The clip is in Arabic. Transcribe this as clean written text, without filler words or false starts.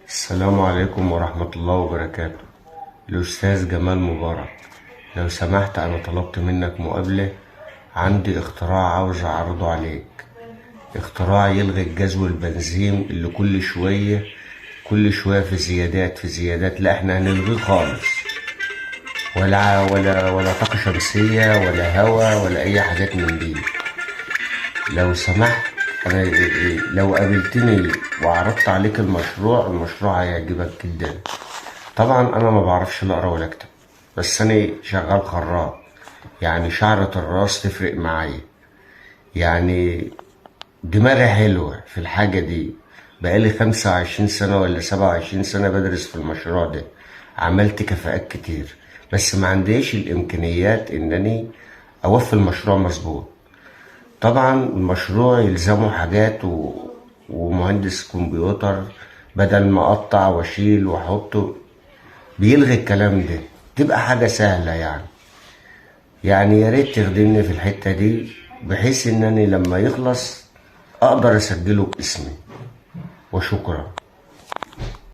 السلام عليكم ورحمة الله وبركاته. الأستاذ جمال مبارك، لو سمحت أنا طلبت منك مقابلة. عندي اختراع عاوز أعرضه عليك. اختراع يلغي الجاز والبنزين اللي كل شوية في زيادات. لا، احنا هنلغيه خالص. ولا طاقة شمسية ولا هوا ولا أي حاجات من دي. لو سمحت، أنا لو قابلتني وعرضت عليك المشروع هيعجبك جدا. طبعا انا ما بعرفش لا اقرا ولا اكتب، بس انا شغال خراط. يعني شعرة الراس تفرق معايا. يعني دماغي حلوة في الحاجة دي. بقالي 25 سنة ولا 27 سنة بدرس في المشروع ده. عملت كفاءات كتير، بس ما عنديش الامكانيات انني اوفي المشروع مظبوط. طبعا المشروع يلزمه حاجات ومهندس كمبيوتر، بدل ما اقطع واشيل واحطه بيلغي الكلام ده. تبقى حاجة سهلة يعني يا ريت تخدمني في الحتة دي، بحيث انني لما يخلص اقدر اسجله باسمي. وشكرا.